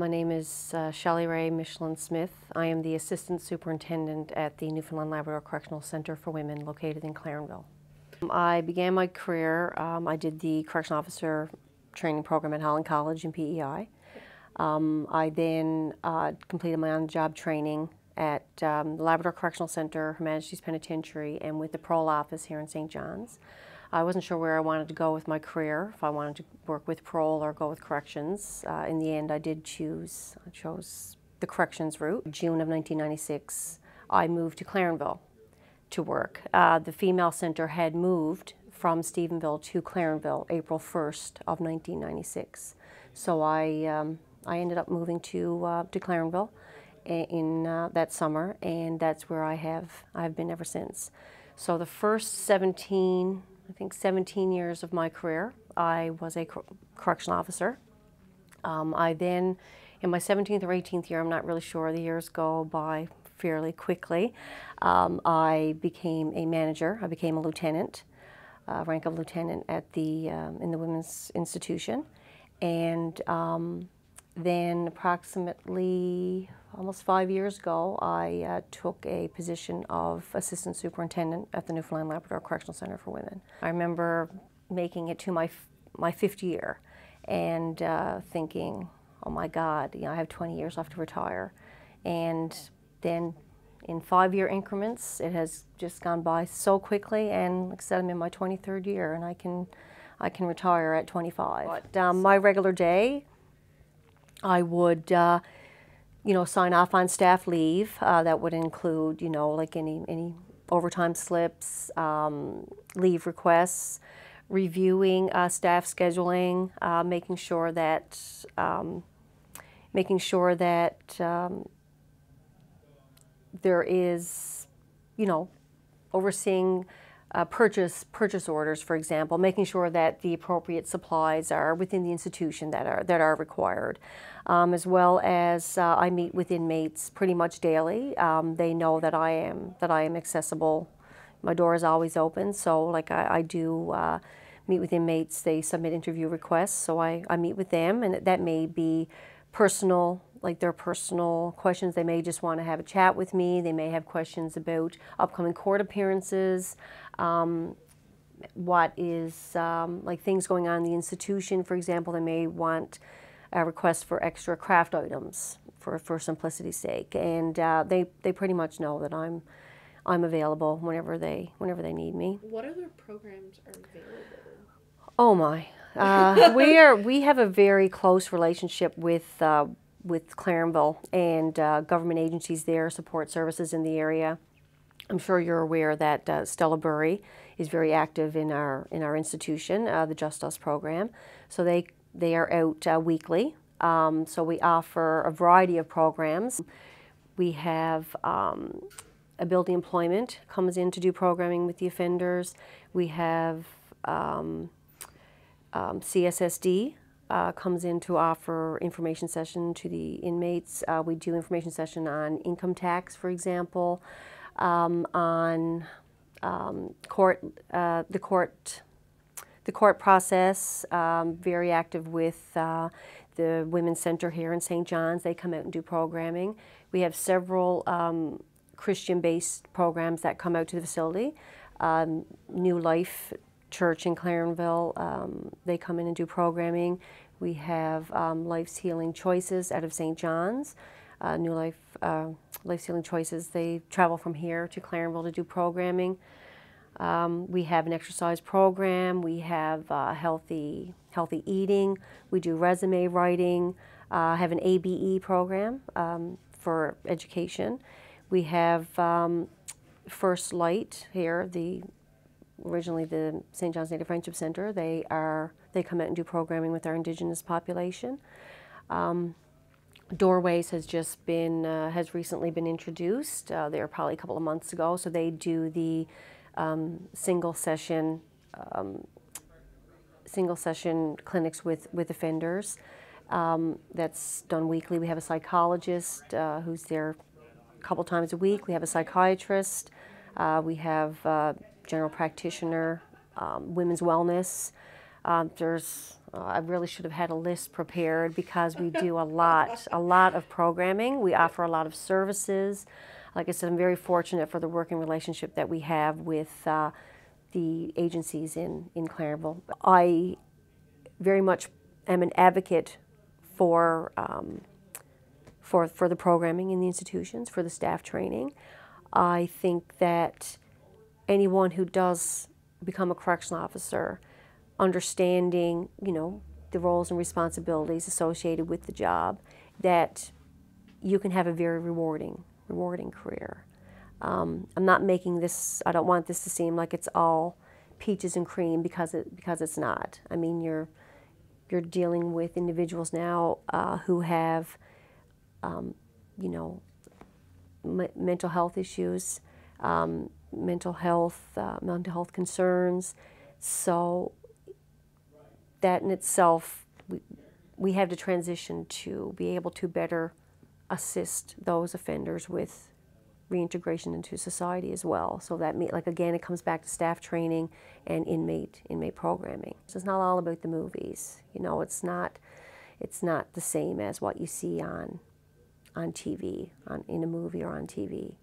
My name is Shelley Ray Michelin Smith. I am the Assistant Superintendent at the Newfoundland Labrador Correctional Center for Women located in Clarenville. I began my career, I did the Correctional Officer Training Program at Holland College in PEI. I then completed my on-the-job training at the Labrador Correctional Center, Her Majesty's Penitentiary, and with the parole office here in St. John's. I wasn't sure where I wanted to go with my career, if I wanted to work with parole or go with corrections. In the end, I chose the corrections route. June of 1996, I moved to Clarenville to work. The female center had moved from Stephenville to Clarenville April 1st of 1996. So I ended up moving to Clarenville in that summer, and that's where I've been ever since. So the first 17 years of my career, I was a correctional officer. I then, in my 17th or 18th year, I'm not really sure, the years go by fairly quickly, I became a manager. I became a lieutenant, rank of lieutenant at in the Women's Institution. And then approximately almost 5 years ago, I took a position of Assistant Superintendent at the Newfoundland Labrador Correctional Center for Women. I remember making it to my 5th year and thinking, oh my God, I have 20 years left to retire. And then in 5-year increments, it has just gone by so quickly, and like I said, I'm in my 23rd year and I can retire at 25. But my regular day, I would sign off on staff leave. That would include, like any overtime slips, leave requests, reviewing staff scheduling, making sure that there is, overseeing purchase orders, for example, making sure that the appropriate supplies are within the institution that are required, as well as I meet with inmates pretty much daily. They know that I am accessible. My door is always open, so like I do meet with inmates. They submit interview requests, so I meet with them, and that may be personal, like their personal questions. They may just want to have a chat with me. They may have questions about upcoming court appearances, what is like things going on in the institution. For example, they may want a request for extra craft items for simplicity's sake, and they pretty much know that I'm available whenever they need me. What other programs are available? Oh my, we have a very close relationship with Clarenville and government agencies there, support services in the area. I'm sure you're aware that Stella Burry is very active in our institution, the Just Us program. So they are out weekly. So we offer a variety of programs. We have Ability Employment comes in to do programming with the offenders. We have CSSD comes in to offer information session to the inmates. We do information session on income tax, for example, on the court process. Very active with the Women's Center here in St. John's. They come out and do programming. We have several Christian-based programs that come out to the facility. New Life Church in Clarenville, they come in and do programming. We have Life's Healing Choices out of St. John's. New Life, Life's Healing Choices, they travel from here to Clarenville to do programming. We have an exercise program. We have healthy eating. We do resume writing. Have an ABE program for education. We have First Light here, originally the St. John's Native Friendship Center. They come out and do programming with our Indigenous population. Doorways has recently been introduced. They were probably a couple of months ago. So they do the single session clinics with offenders. That's done weekly. We have a psychologist who's there a couple times a week. We have a psychiatrist. We have general practitioner, women's wellness. There's I really should have had a list prepared because we do a lot of programming. We offer a lot of services. Like I said, I'm very fortunate for the working relationship that we have with the agencies in Clarenville. I very much am an advocate for the programming in the institutions, for the staff training. I think that anyone who does become a correctional officer, understanding, the roles and responsibilities associated with the job, that you can have a very rewarding career. I'm not making this, I don't want this to seem like it's all peaches and cream because it's not. I mean, you're dealing with individuals now who have, mental health issues, mental health concerns. So that in itself, we have to transition to be able to better assist those offenders with reintegration into society as well. So that, like again, it comes back to staff training and inmate programming. So it's not all about the movies. It's not the same as what you see on TV, in a movie or on TV.